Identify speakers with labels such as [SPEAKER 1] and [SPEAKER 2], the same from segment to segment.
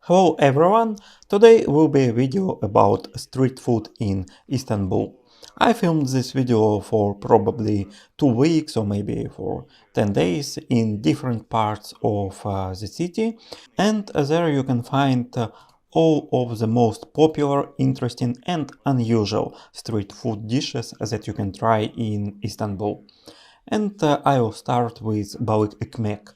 [SPEAKER 1] Hello everyone, today will be a video about street food in Istanbul. I filmed this video for probably 2 weeks or maybe for 10 days in different parts of the city, and there you can find all of the most popular, interesting and unusual street food dishes that you can try in Istanbul. And I will start with Balik ekmek.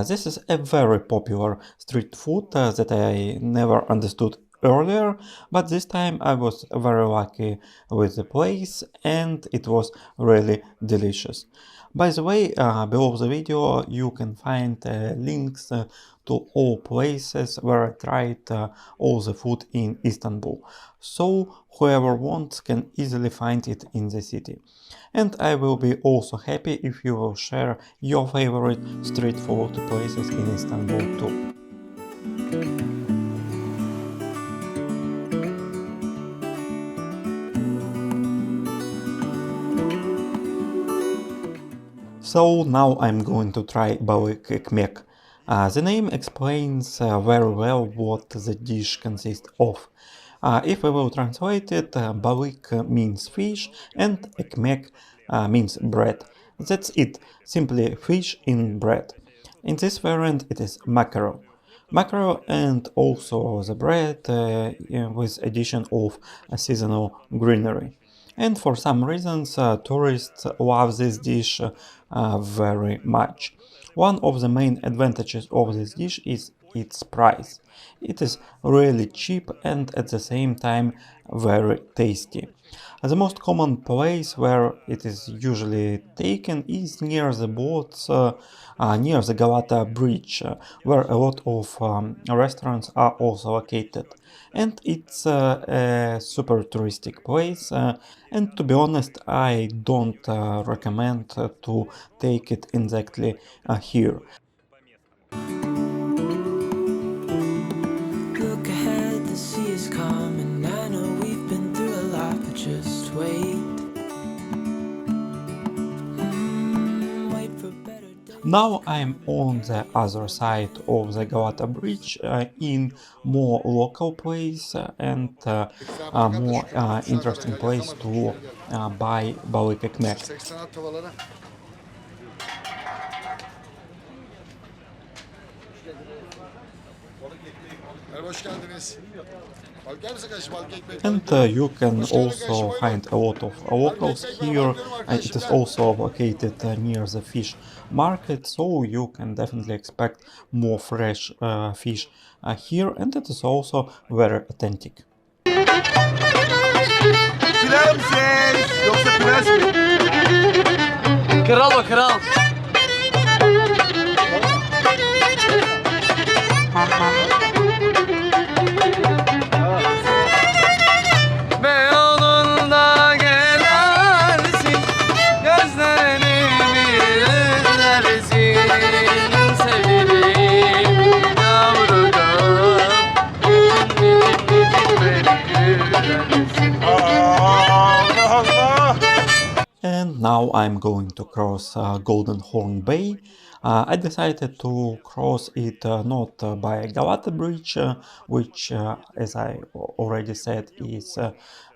[SPEAKER 1] This is a very popular street food that I never understood earlier, but this time I was very lucky with the place and it was really delicious. By the way, below the video you can find links to all places where I tried all the food in Istanbul, so whoever wants can easily find it in the city. And I will be also happy if you will share your favorite street food places in Istanbul too. So now I'm going to try Balik ekmek. The name explains very well what the dish consists of. If we will translate it, Balik means fish and ekmek means bread. That's it, simply fish in bread. In this variant it is mackerel. Mackerel and also the bread with addition of a seasonal greenery. And for some reasons tourists love this dish very much. One of the main advantages of this dish is its price. It is really cheap and at the same time very tasty. The most common place where it is usually taken is near the boats, near the Galata bridge, where a lot of restaurants are also located. And it's a super touristic place, and to be honest, I don't recommend to take it exactly here.
[SPEAKER 2] Look ahead, the sea is calm, and I know we've been through a lot, but just wait. Wait for better days.
[SPEAKER 1] Now I'm on the other side of the Galata bridge in more local place and more interesting place to buy Balik ekmek. And you can also find a lot of locals here. It is also located near the fish market, so you can definitely expect more fresh fish here, and it is also very authentic.
[SPEAKER 3] Prenses! Yoksa prens mi?
[SPEAKER 4] Kral o kral. Beyoğlu'nda gelersin, gözlerimi üzersin, sevdiğim yavrucağım, niçin beni üzersin.
[SPEAKER 3] Allah Allah!
[SPEAKER 1] And now I'm going to cross Golden Horn Bay. I decided to cross it not by Galata Bridge, which, as I already said, is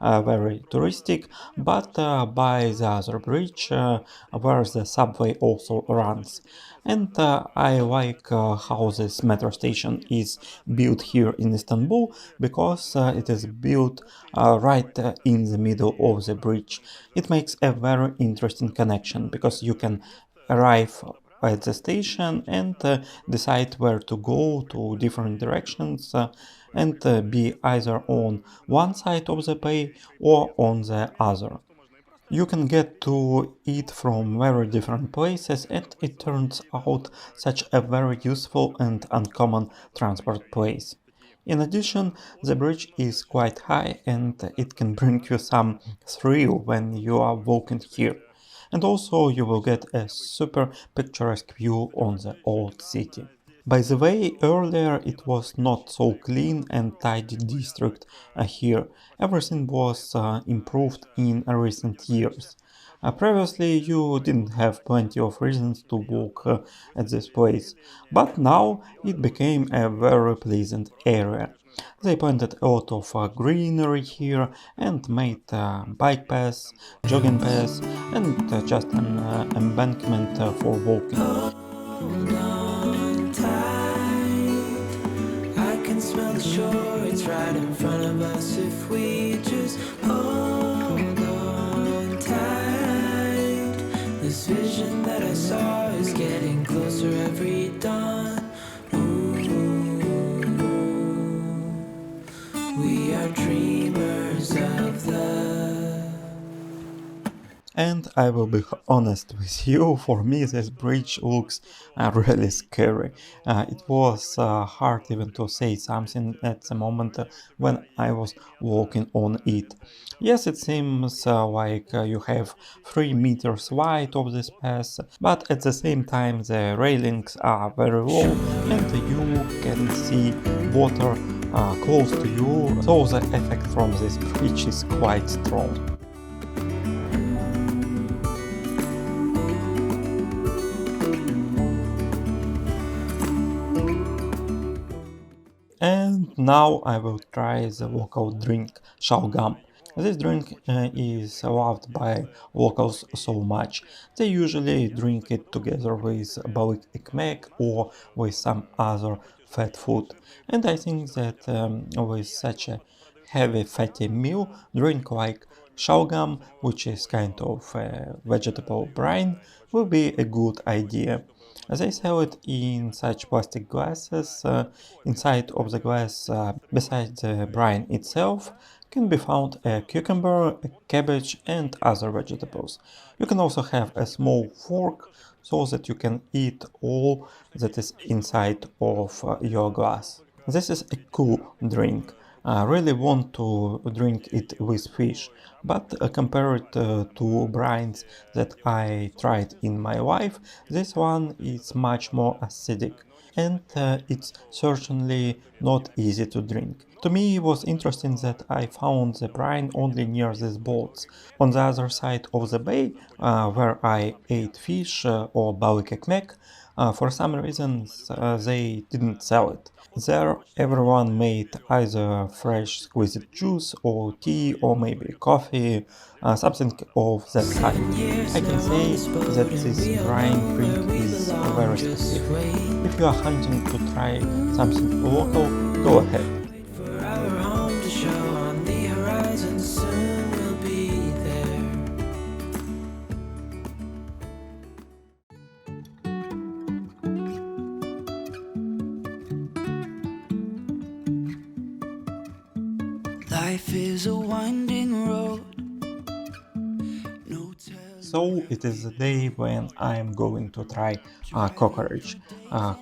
[SPEAKER 1] very touristic, but by the other bridge where the subway also runs. And I like how this metro station is built here in Istanbul, because it is built right in the middle of the bridge. It makes a very interesting connection, because you can arrive at the station and decide where to go to different directions and be either on one side of the bay or on the other. You can get to it from very different places, and it turns out such a very useful and uncommon transport place. In addition, the bridge is quite high and it can bring you some thrill when you are walking here. And also you will get a super picturesque view on the old city. By the way, earlier it was not so clean and tidy district here. Everything was improved in recent years. Previously, you didn't have plenty of reasons to walk at this place, but now it became a very pleasant area. They planted a lot of greenery here and made bike paths, jogging paths, and just an embankment for walking.
[SPEAKER 2] Hold on tight. I can smell the shore, it's right in front of us if we just hold on tight. This vision that I saw is getting closer every dawn. We are dreamers of love.
[SPEAKER 1] And I will be honest with you, for me this bridge looks really scary. It was hard even to say something at the moment when I was walking on it. Yes, it seems like you have 3 meters wide of this path, but at the same time the railings are very low and you can see water close to you, so the effect from this bridge is quite strong. And now I will try the local drink, shalgam. This drink is loved by locals so much. They usually drink it together with balik ekmek or with some other fat food. And I think that with such a heavy fatty meal, drink like shalgam, which is kind of a vegetable brine, will be a good idea. They sell it in such plastic glasses. Inside of the glass, besides the brine itself, can be found a cucumber, a cabbage and other vegetables. You can also have a small fork so that you can eat all that is inside of your glass. This is a cool drink. I really want to drink it with fish, but compared to brines that I tried in my life, this one is much more acidic and it's certainly not easy to drink. To me it was interesting that I found the brine only near these boats. On the other side of the bay, where I ate fish or balik ekmek, for some reasons they didn't sell it. There everyone made either fresh squeezed juice or tea or maybe coffee, something of that kind. I can say that this brine drink is very specific. If you are hunting to try something local, go ahead.
[SPEAKER 2] For our home to show on the horizon, soon we'll be there. Life is a winding road. No telling.
[SPEAKER 1] So it is the day when I am going to try Kokorec.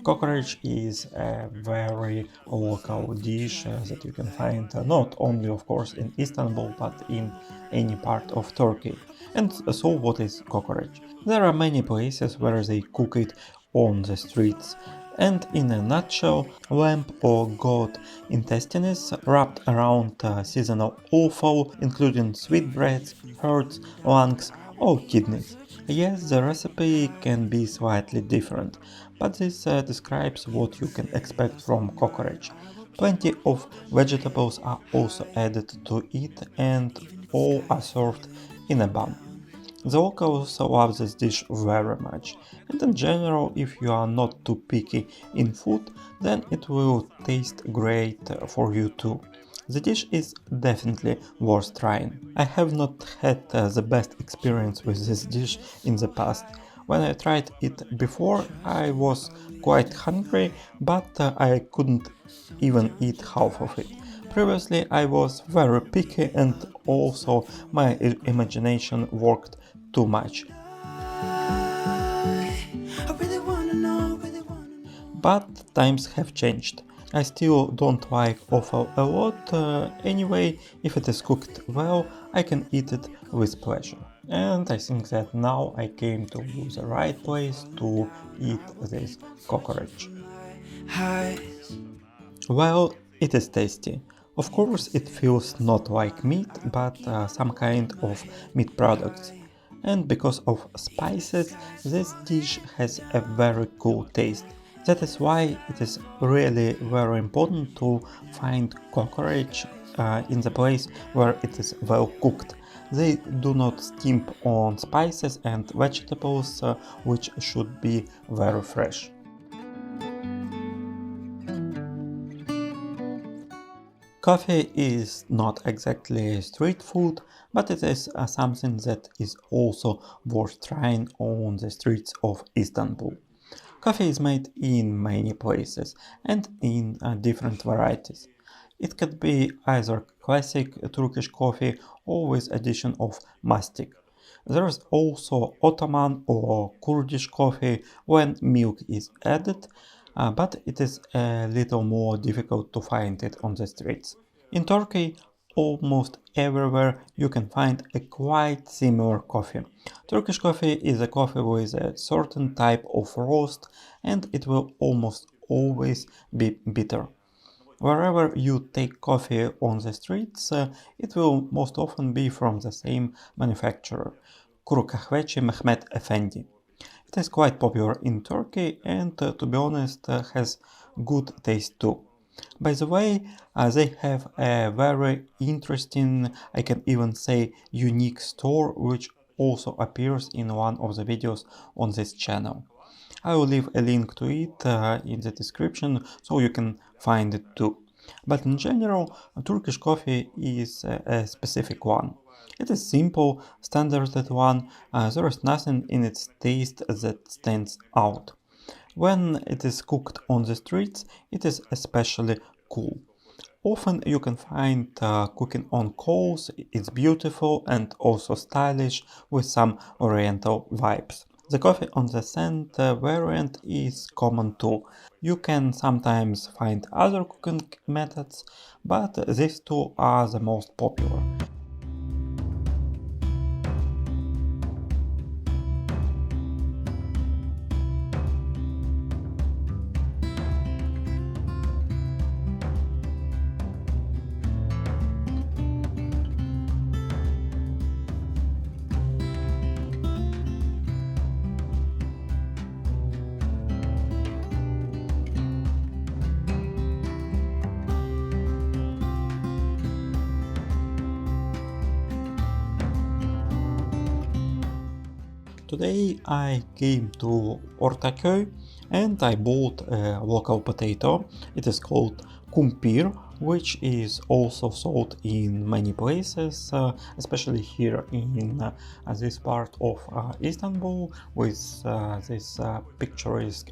[SPEAKER 1] Kokorec is a very local dish that you can find not only of course in Istanbul but in any part of Turkey. And so what is Kokorec? There are many places where they cook it on the streets. And in a nutshell, lamb or goat intestines wrapped around seasonal offal, including sweetbreads, hearts, lungs, or kidneys. Yes, the recipe can be slightly different, but this describes what you can expect from Kokorec. Plenty of vegetables are also added to it and all are served in a bun. The locals love this dish very much, and in general, if you are not too picky in food, then it will taste great for you too. The dish is definitely worth trying. I have not had the best experience with this dish in the past. When I tried it before, I was quite hungry, but I couldn't even eat half of it. Previously, I was very picky and also my imagination worked too much. But times have changed. I still don't like offal a lot, anyway, if it is cooked well, I can eat it with pleasure. And I think that now I came to the right place to eat this Kokorec.
[SPEAKER 2] highs.
[SPEAKER 1] Well, it is tasty. Of course, it feels not like meat, but some kind of meat products. And because of spices, this dish has a very cool taste. That is why it is really very important to find Kokorec in the place where it is well cooked. They do not steam on spices and vegetables, which should be very fresh. Coffee is not exactly street food, but it is something that is also worth trying on the streets of Istanbul. Coffee is made in many places and in different varieties. It could be either classic Turkish coffee or with addition of mastic. There is also Ottoman or Kurdish coffee when milk is added, but it is a little more difficult to find it on the streets. In Turkey, almost everywhere you can find a quite similar coffee. Turkish coffee is a coffee with a certain type of roast and it will almost always be bitter. Wherever you take coffee on the streets, it will most often be from the same manufacturer, Kuru Kahveci Mehmet Efendi. It is quite popular in Turkey and, to be honest, has good taste too. By the way, they have a very interesting, I can even say unique store, which also appears in one of the videos on this channel. I will leave a link to it in the description so you can find it too. But in general, Turkish coffee is a specific one. It is simple, standard one, there is nothing in its taste that stands out. When it is cooked on the streets, it is especially cool. Often you can find cooking on coals, it's beautiful and also stylish with some oriental vibes. The coffee on the sand variant is common too. You can sometimes find other cooking methods, but these two are the most popular. Today I came to Ortaköy and I bought a local potato. It is called Kumpir, which is also sold in many places, especially here in this part of Istanbul with this picturesque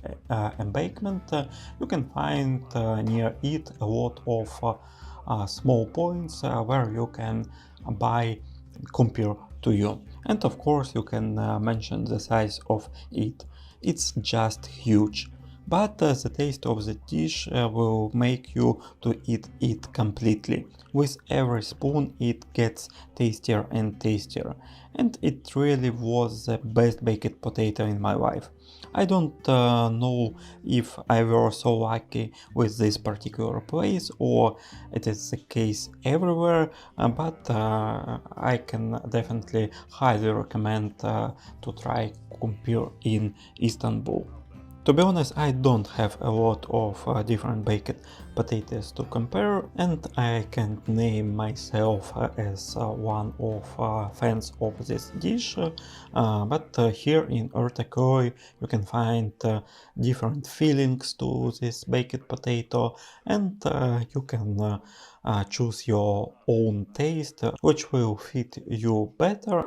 [SPEAKER 1] embankment. You can find near it a lot of small points where you can buy Kumpir to you. And of course you can mention the size of it. It's just huge. But the taste of the dish will make you to eat it completely. With every spoon it gets tastier and tastier. And it really was the best baked potato in my life. I don't know if I were so lucky with this particular place or it is the case everywhere, but I can definitely highly recommend to try Kumpir in Istanbul. To be honest, I don't have a lot of different baked potatoes to compare and I can't name myself as one of fans of this dish, but here in Ortaköy you can find different fillings to this baked potato and you can choose your own taste, which will fit you better.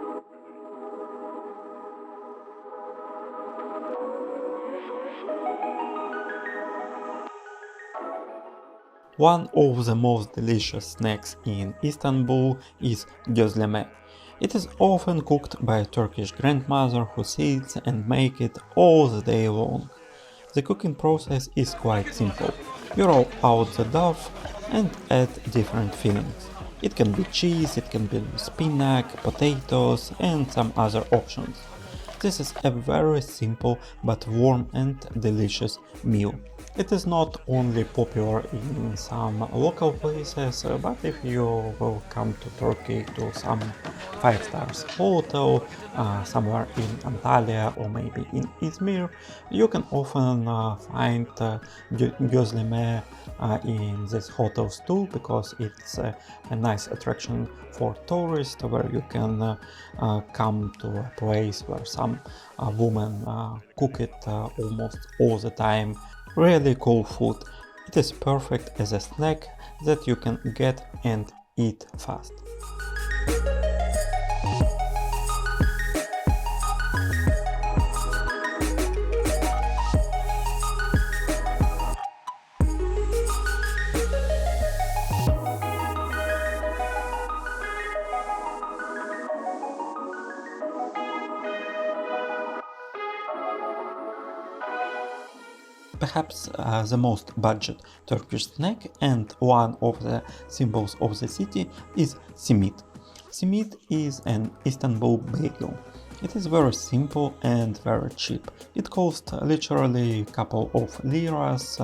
[SPEAKER 1] One of the most delicious snacks in Istanbul is Gözleme. It is often cooked by a Turkish grandmother who sits and makes it all the day long. The cooking process is quite simple. You roll out the dough and add different fillings. It can be cheese, it can be spinach, potatoes and some other options. This is a very simple but warm and delicious meal. It is not only popular in some local places, but if you will come to Turkey to some 5 stars hotel somewhere in Antalya or maybe in Izmir, you can often find Gözleme in these hotels too, because it's a nice attraction for tourists where you can come to a place where some woman cook it almost all the time. Really cool food. It is perfect as a snack that you can get and eat fast. Perhaps the most budget Turkish snack and one of the symbols of the city is Simit. Simit is an Istanbul bagel. It is very simple and very cheap. It costs literally a couple of liras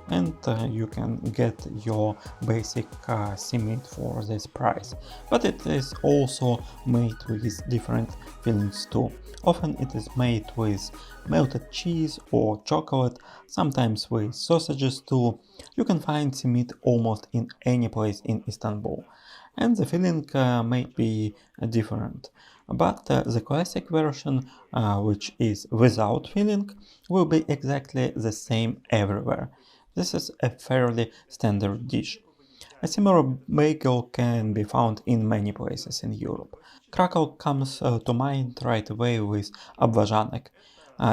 [SPEAKER 1] and you can get your basic Simit for this price. But it is also made with different fillings too. Often it is made with melted cheese or chocolate, sometimes with sausages too. You can find Simit almost in any place in Istanbul. And the filling may be different. But the classic version, which is without filling, will be exactly the same everywhere. This is a fairly standard dish. A similar bagel can be found in many places in Europe. Krakow comes to mind right away with obważanek.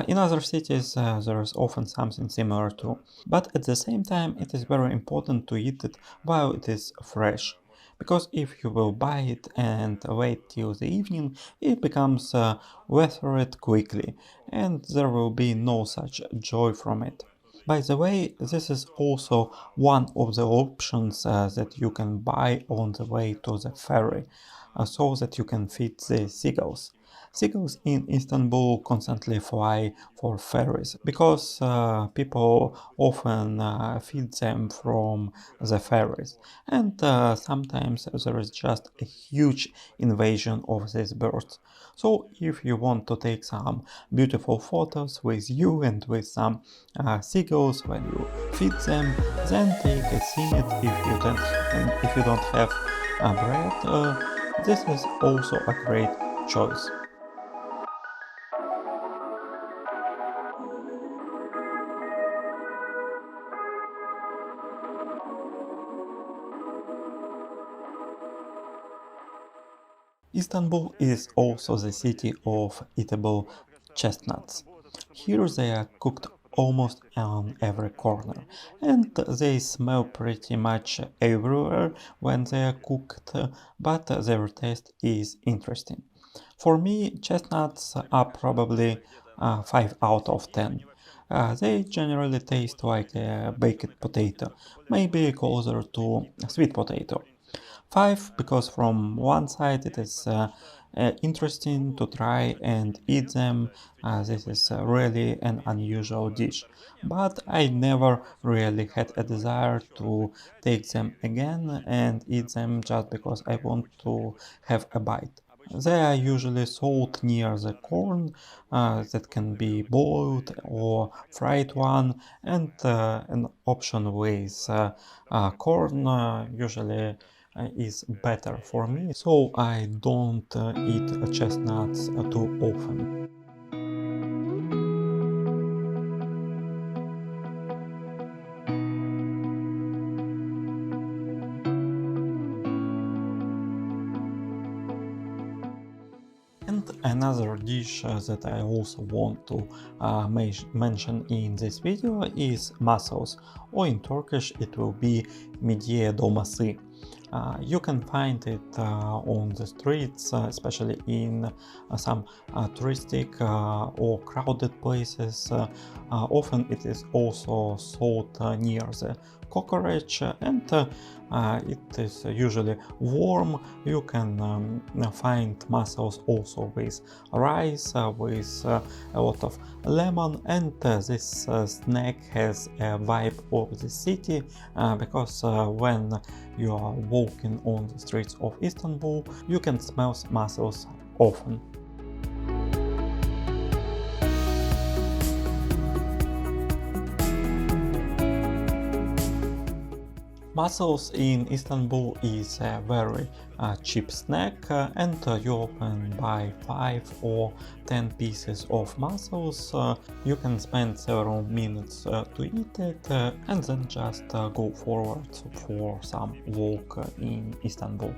[SPEAKER 1] In other cities there is often something similar too, but at the same time it is very important to eat it while it is fresh. Because if you will buy it and wait till the evening, it becomes withered quickly, and there will be no such joy from it. By the way, this is also one of the options that you can buy on the way to the ferry, so that you can feed the seagulls. Seagulls in Istanbul constantly fly for ferries because people often feed them from the ferries, and sometimes there is just a huge invasion of these birds. So if you want to take some beautiful photos with you and with some seagulls when you feed them, then take a simit if you don't have bread. This is also a great choice. Istanbul is also the city of eatable chestnuts. Here they are cooked almost on every corner, and they smell pretty much everywhere when they are cooked, but their taste is interesting. For me, chestnuts are probably 5 out of 10. They generally taste like a baked potato, maybe closer to a sweet potato. 5 because from one side it is interesting to try and eat them. This is really an unusual dish, but I never really had a desire to take them again and eat them just because I want to have a bite. They are usually sold near the corn that can be boiled or fried one, and an option with corn usually is better for me, so I don't eat chestnuts too often. And another dish that I also want to mention in this video is mussels, or in Turkish it will be midye dolması. You can find it on the streets, especially in some touristic or crowded places. Often it is also sold near the Kokorec, and it is usually warm. You can find mussels also with rice, with a lot of lemon, and this snack has a vibe of the city because when you are walking on the streets of Istanbul, you can smell mussels often. Mussels in Istanbul is a very cheap snack, and you often buy 5 or 10 pieces of mussels. You can spend several minutes to eat it and then just go forward for some walk in Istanbul.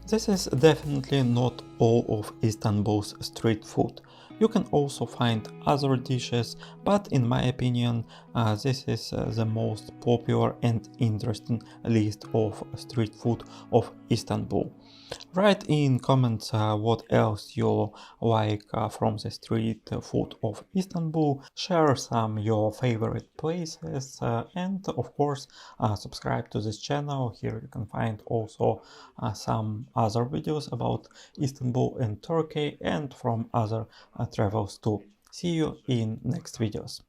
[SPEAKER 1] This is definitely not all of Istanbul's street food. You can also find other dishes, but in my opinion, this is the most popular and interesting list of street food of Istanbul. Write in comments what else you like from the street food of Istanbul, share some your favorite places, and of course subscribe to this channel. Here you can find also some other videos about Istanbul and Turkey and from other travels too. See you in next videos.